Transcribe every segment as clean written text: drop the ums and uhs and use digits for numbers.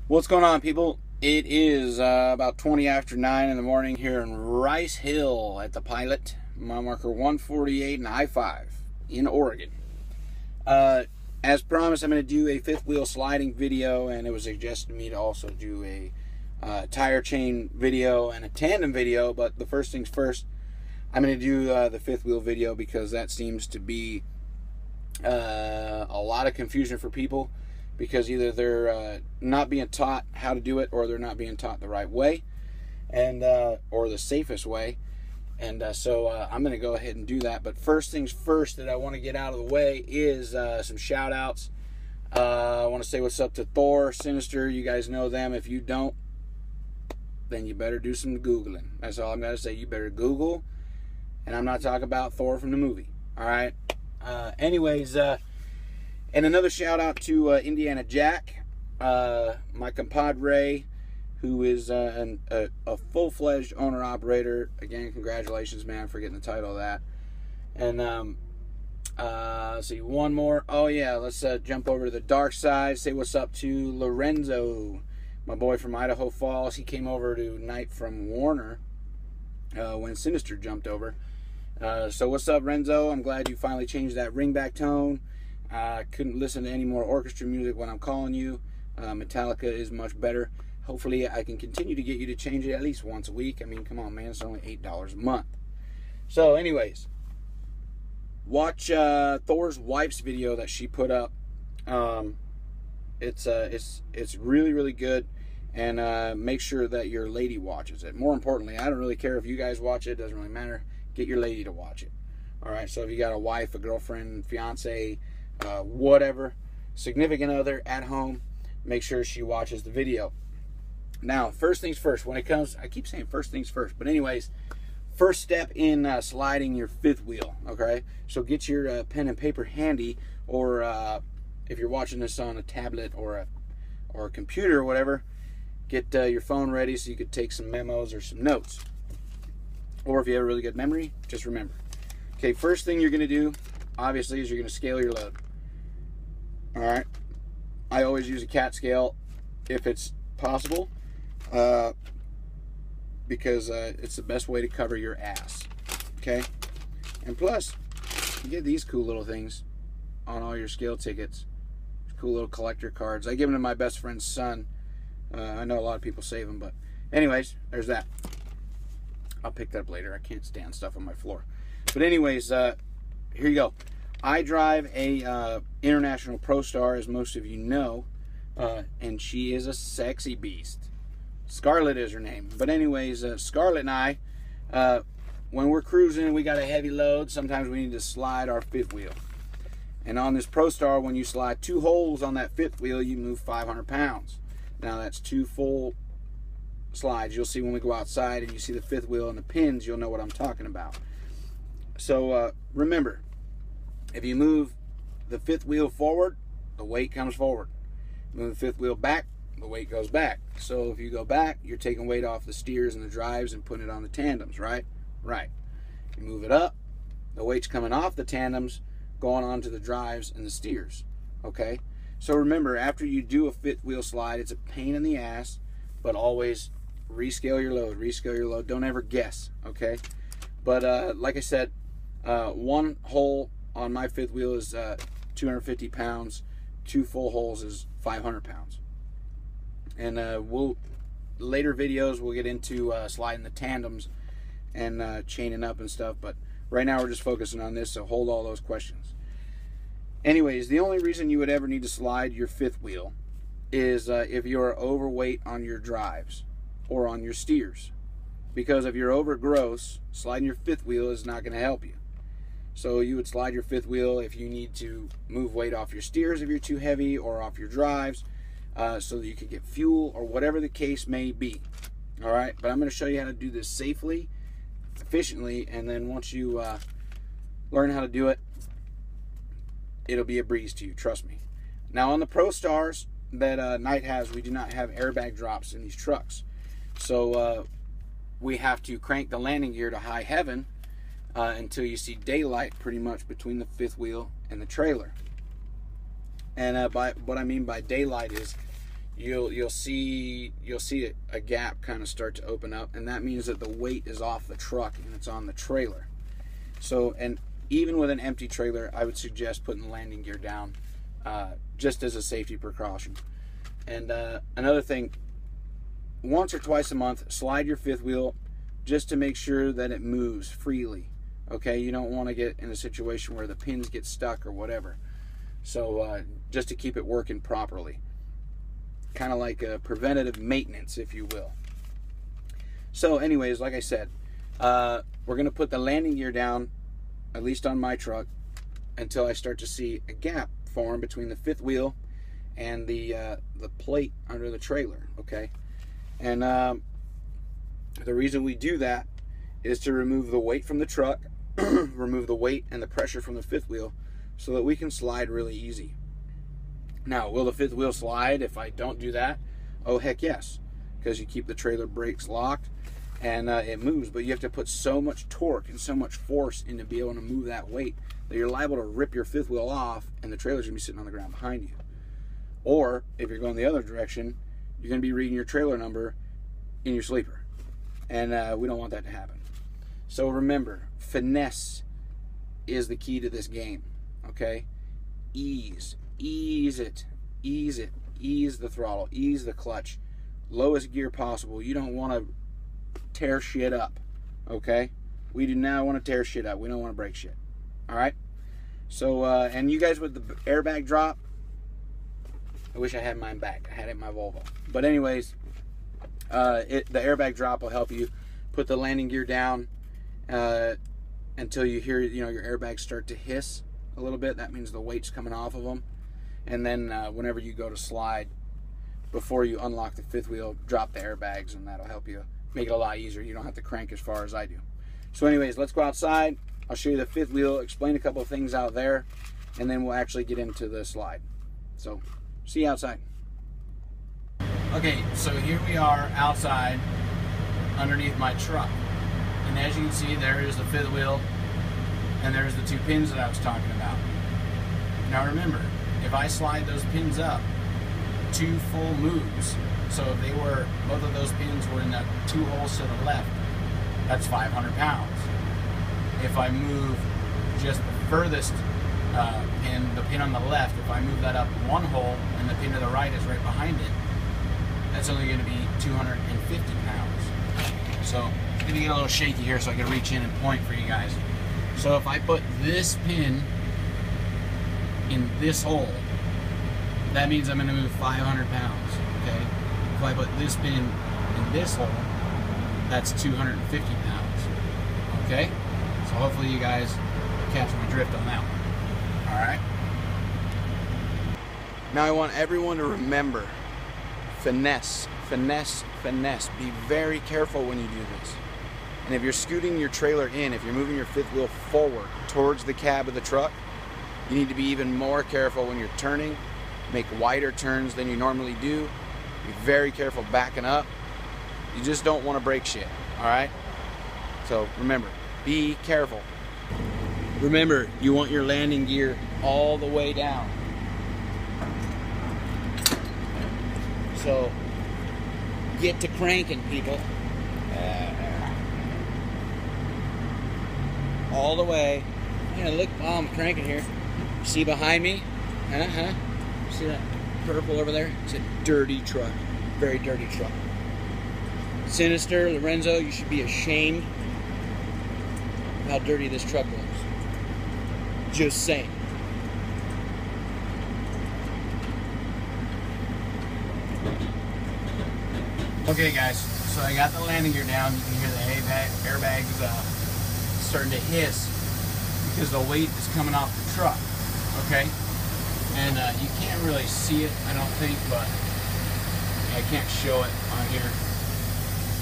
What's going on, people? It is about 20 after 9 in the morning here in Rice Hill at the Pilot, mile marker 148 and I-5 in Oregon. As promised, I'm going to do a fifth wheel sliding video, and it was suggested to me to also do a tire chain video and a tandem video. But the first things first, I'm going to do the fifth wheel video because that seems to be a lot of confusion for people, because either they're not being taught how to do it, or they're not being taught the right way, and or the safest way. And so I'm going to go ahead and do that. But first things first that I want to get out of the way is some shout outs. I want to say what's up to Thor, Sinister. You guys know them. If you don't, then you better do some Googling. That's all I'm going to say. You better Google. And I'm not talking about Thor from the movie. All right. Anyways, and another shout out to Indiana Jack, my compadre, who is a full-fledged owner-operator. Again, congratulations, man, for getting the title of that. And let's see, one more. Oh, yeah, let's jump over to the dark side. Say what's up to Lorenzo, my boy from Idaho Falls. He came over tonight from Warner when Sinister jumped over. So what's up, Renzo? I'm glad you finally changed that ringback tone. I couldn't listen to any more orchestra music when I'm calling you. Metallica is much better. Hopefully I can continue to get you to change it at least once a week. I mean, come on, man, it's only $8 a month. So anyways, watch Thor's wife's video that she put up. It's really, really good. And make sure that your lady watches it. More importantly, I don't really care if you guys watch it. It doesn't really matter. Get your lady to watch it. All right, so if you got a wife, a girlfriend, fiance, whatever, significant other at home, make sure she watches the video. Now, first things first, when it comes, I keep saying first things first, but anyways, first step in sliding your fifth wheel, okay? So get your pen and paper handy, or if you're watching this on a tablet or a computer or whatever, get your phone ready so you could take some memos or some notes. Or if you have a really good memory, just remember. Okay, first thing you're going to do, obviously, is you're going to scale your load. All right? I always use a cat scale if it's possible, because it's the best way to cover your ass. Okay? And plus, you get these cool little things on all your scale tickets. Cool little collector cards. I give them to my best friend's son. I know a lot of people save them, but anyways, there's that. I'll pick that up later. I can't stand stuff on my floor. But anyways, here you go. I drive a International Pro Star, as most of you know, and she is a sexy beast. Scarlett is her name. But anyways, Scarlett and I, when we're cruising, we got a heavy load. Sometimes we need to slide our fifth wheel. And on this Pro Star, when you slide 2 holes on that fifth wheel, you move 500 pounds. Now that's 2 full slides. You'll see when we go outside and you see the fifth wheel and the pins, you'll know what I'm talking about. So remember, if you move the fifth wheel forward, the weight comes forward. Move the fifth wheel back, the weight goes back. So if you go back, you're taking weight off the steers and the drives and putting it on the tandems, right? Right. You move it up, the weight's coming off the tandems, going onto the drives and the steers. Okay? So remember, after you do a fifth wheel slide, it's a pain in the ass, but always rescale your load. Rescale your load. Don't ever guess, okay? But like I said, 1 hole on my fifth wheel is 250 pounds. 2 full holes is 500 pounds. And later videos we'll get into sliding the tandems and chaining up and stuff. But right now we're just focusing on this, so hold all those questions. Anyways, the only reason you would ever need to slide your fifth wheel is if you're overweight on your drives or on your steers. Because if you're over gross, sliding your fifth wheel is not going to help you. So you would slide your fifth wheel if you need to move weight off your steers if you're too heavy, or off your drives, so that you can get fuel, or whatever the case may be. All right, but I'm going to show you how to do this safely, efficiently, and then once you learn how to do it, it'll be a breeze to you, trust me. Now on the Pro Stars that Knight has, we do not have airbag drops in these trucks. So we have to crank the landing gear to high heaven until you see daylight pretty much between the fifth wheel and the trailer. And by what I mean by daylight is you'll see a gap kind of start to open up, and that means that the weight is off the truck and it's on the trailer. So, and even with an empty trailer, I would suggest putting the landing gear down, just as a safety precaution. And another thing, once or twice a month, slide your fifth wheel just to make sure that it moves freely. Okay, you don't want to get in a situation where the pins get stuck or whatever. So just to keep it working properly. Kind of like a preventative maintenance, if you will. So anyways, like I said, we're going to put the landing gear down, at least on my truck, until I start to see a gap form between the fifth wheel and the plate under the trailer, okay? And the reason we do that is to remove the weight from the truck, remove the weight and the pressure from the fifth wheel, so that we can slide really easy. Now, will the fifth wheel slide if I don't do that? Oh, heck yes, because you keep the trailer brakes locked and it moves, but you have to put so much torque and so much force in to be able to move that weight that you're liable to rip your fifth wheel off and the trailer's gonna be sitting on the ground behind you. Or if you're going the other direction, you're gonna be reading your trailer number in your sleeper, and we don't want that to happen. So remember, finesse is the key to this game, okay? Ease it, ease the throttle, ease the clutch, lowest gear possible. You don't want to tear shit up, okay? We do not want to tear shit up. We don't want to break shit, all right? So, and you guys with the airbag drop, I wish I had mine back. I had it in my Volvo. But anyways, the airbag drop will help you put the landing gear down until you hear, your airbags start to hiss a little bit. That means the weight's coming off of them. And then whenever you go to slide, before you unlock the fifth wheel, drop the airbags, and that'll help you make it a lot easier. You don't have to crank as far as I do. So anyways, let's go outside. I'll show you the fifth wheel, explain a couple of things out there, and then we'll actually get into the slide. So, see you outside. Okay, so here we are outside underneath my truck. And as you can see, there is the fifth wheel, and there's the two pins that I was talking about. Now remember, if I slide those pins up 2 full moves, so if they were, both of those pins were in the 2 holes to the left, that's 500 pounds. If I move just the furthest pin, the pin on the left, if I move that up 1 hole and the pin to the right is right behind it, that's only going to be 250 pounds. So it's going to get a little shaky here so I can reach in and point for you guys. So if I put this pin in this hole, that means I'm going to move 500 pounds, okay? If I put this pin in this hole, that's 250 pounds, okay? So hopefully you guys catch my drift on that one, all right? Now I want everyone to remember, finesse, finesse, finesse. Be very careful when you do this. And if you're scooting your trailer in, if you're moving your fifth wheel forward towards the cab of the truck, you need to be even more careful when you're turning. Make wider turns than you normally do. Be very careful backing up. You just don't want to break shit, all right? So remember, be careful. Remember, you want your landing gear all the way down. So get to cranking, people. All the way. Yeah, look, oh, I'm cranking here. See behind me? See that purple over there? It's a dirty truck. Very dirty truck. Sinister, Lorenzo, you should be ashamed of how dirty this truck looks. Just saying. Okay guys, so I got the landing gear down. You can hear the airbags starting to hiss because the weight is coming off the truck, okay? And you can't really see it, I don't think, but I can't show it on here.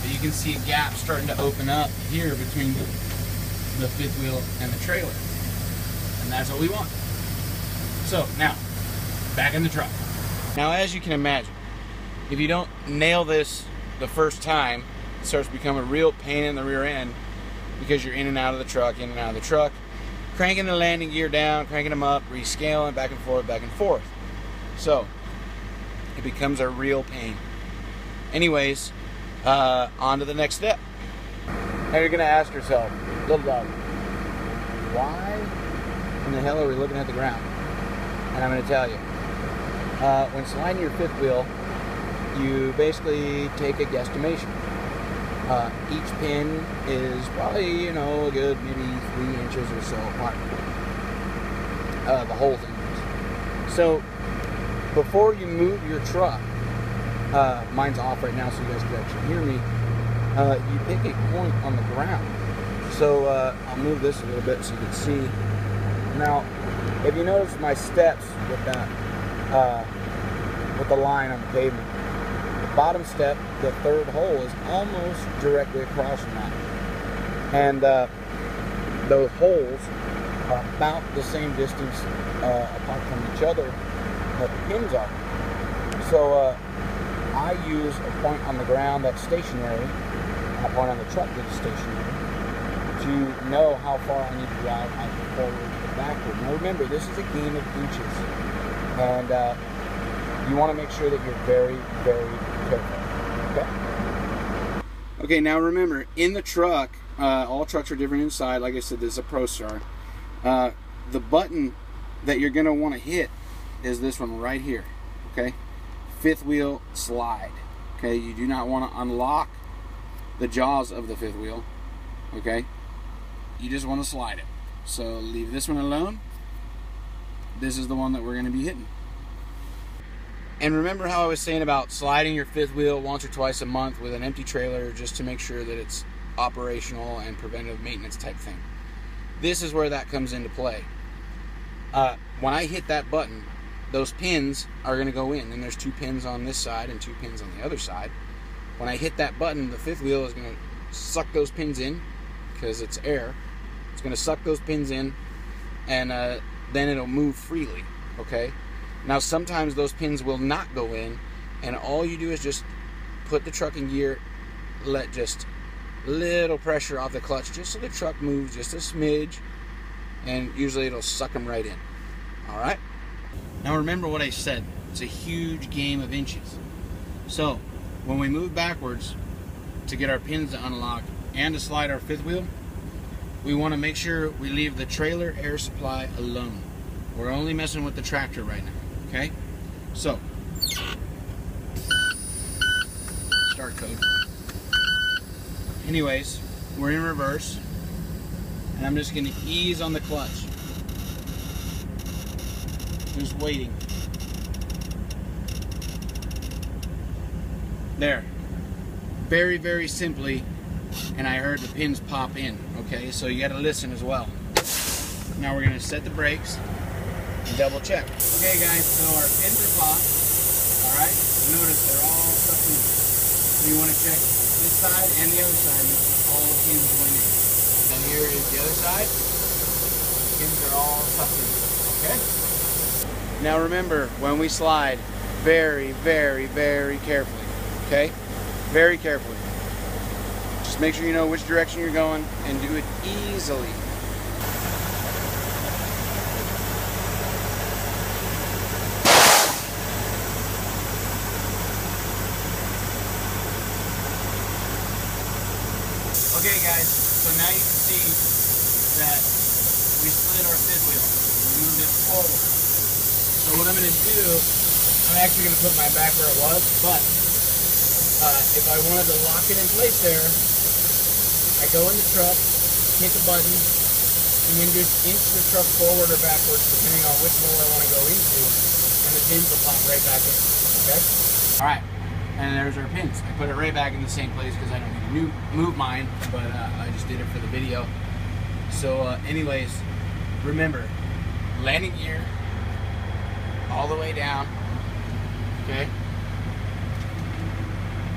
But you can see a gap starting to open up here between the fifth wheel and the trailer. And that's what we want. So now, back in the truck. Now as you can imagine, if you don't nail this the first time, it starts to become a real pain in the rear end because you're in and out of the truck, in and out of the truck. Cranking the landing gear down, cranking them up, rescaling, back and forth, back and forth. So, it becomes a real pain. Anyways, on to the next step. Now you're gonna ask yourself, Lil Dawg, why in the hell are we looking at the ground? And I'm gonna tell you. When sliding your fifth wheel, you basically take a guesstimation. Each pin is probably, a good maybe 3 inches or so apart. The holes in it. So before you move your truck, mine's off right now so you guys can actually hear me, you pick a point on the ground. So I'll move this a little bit so you can see. Now, if you notice my steps with that, with the line on the pavement, the bottom step, the third hole, is almost directly across from that. And those holes are about the same distance apart from each other that the pins are. So I use a point on the ground that's stationary, and a point on the truck that is stationary, to know how far I need to drive either forward or backward. Now remember, this is a game of inches, and you want to make sure that you're very, very careful. Okay? Okay, now remember, in the truck, all trucks are different inside. Like I said, this is a ProStar. The button that you're going to want to hit is this one right here. Okay? Fifth wheel slide. Okay? You do not want to unlock the jaws of the fifth wheel. Okay? You just want to slide it. So leave this one alone. This is the one that we're going to be hitting. And remember how I was saying about sliding your fifth wheel once or twice a month with an empty trailer just to make sure that it's operational and preventive maintenance type thing. This is where that comes into play. When I hit that button, those pins are going to go in, and there's 2 pins on this side and 2 pins on the other side. When I hit that button, the fifth wheel is going to suck those pins in because it's air. It's going to suck those pins in, and then it'll move freely. Okay? Now sometimes those pins will not go in, and all you do is just put the truck in gear, let just little pressure off the clutch just so the truck moves just a smidge, and usually it'll suck them right in. Alright? Now remember what I said. It's a huge game of inches. So when we move backwards to get our pins to unlock and to slide our fifth wheel, we want to make sure we leave the trailer air supply alone. We're only messing with the tractor right now. Okay, so start code. Anyways, we're in reverse, and I'm just going to ease on the clutch. Just waiting. There. Very, very simply, and I heard the pins pop in. Okay, so you got to listen as well. Now we're going to set the brakes. Double check. Okay guys, so our pins are popped. Alright, notice they're all sucked in. So you want to check this side and the other side, make sure all the pins went in. And here is the other side. Pins are all sucked in. Okay? Now remember, when we slide, very, very, very carefully. Okay? Very carefully. Just make sure you know which direction you're going and do it easily. Okay guys, so now you can see that we slid our fifth wheel. We moved it forward. So what I'm going to do, I'm actually going to put my back where it was, but if I wanted to lock it in place there, I go in the truck, hit the button, and then just inch the truck forward or backwards depending on which hole I want to go into, and the pins will pop right back in. Okay? Alright. And there's our pins. I put it right back in the same place because I don't need to move mine, but I just did it for the video. So anyways, remember, landing gear all the way down, okay?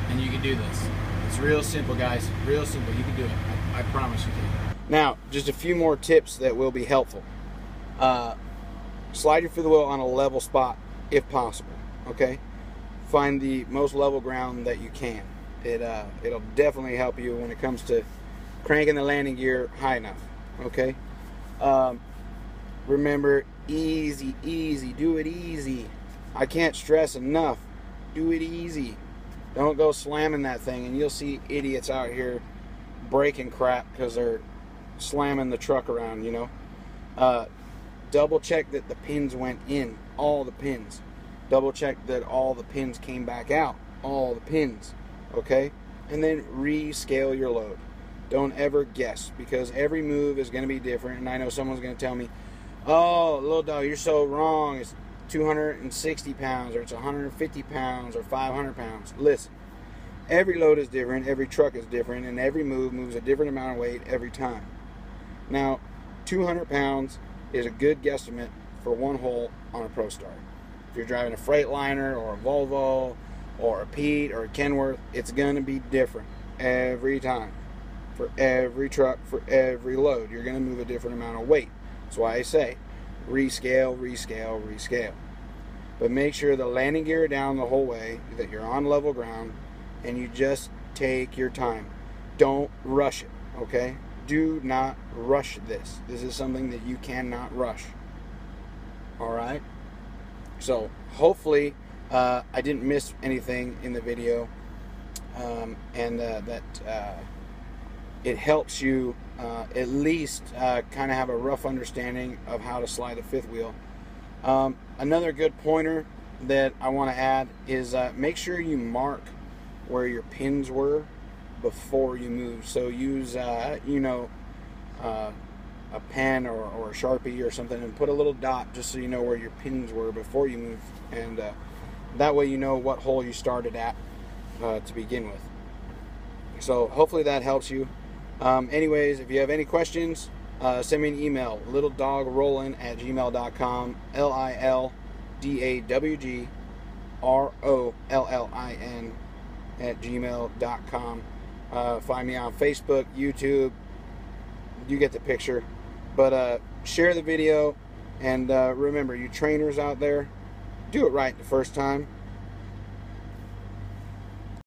And you can do this. It's real simple, guys. Real simple. You can do it. I promise you can. Now, just a few more tips that will be helpful. Slide your fifth wheel on a level spot if possible, okay? Find the most level ground that you can. It'll definitely help you when it comes to cranking the landing gear high enough. Okay. Remember, easy, easy. Do it easy. I can't stress enough. Do it easy. Don't go slamming that thing, and you'll see idiots out here breaking crap because they're slamming the truck around, you know. Double check that the pins went in, all the pins. Double check that all the pins came back out, all the pins, okay? And then rescale your load. Don't ever guess, because every move is going to be different. And I know someone's going to tell me, oh, Lil Dawg, you're so wrong. It's 260 pounds, or it's 150 pounds, or 500 pounds. Listen, every load is different, every truck is different, and every move moves a different amount of weight every time. Now, 200 pounds is a good guesstimate for one hole on a ProStar. If you're driving a Freightliner, or a Volvo, or a Pete, or a Kenworth, it's going to be different every time. For every truck, for every load, you're going to move a different amount of weight. That's why I say, rescale, rescale, rescale. But make sure the landing gear down the whole way, that you're on level ground, and you just take your time. Don't rush it, okay? Do not rush this. This is something that you cannot rush. Alright? So, hopefully, I didn't miss anything in the video, and that it helps you at least kind of have a rough understanding of how to slide a fifth wheel. Another good pointer that I want to add is make sure you mark where your pins were before you move. So use you know, a pen or a Sharpie or something, and put a little dot just so you know where your pins were before you move, and that way you know what hole you started at to begin with. So hopefully that helps you. Anyways, if you have any questions, send me an email, lildawgrollin@gmail.com, LILDAWGROLLIN@gmail.com. Find me on Facebook, YouTube. You get the picture. But share the video, and remember, you trainers out there, do it right the first time.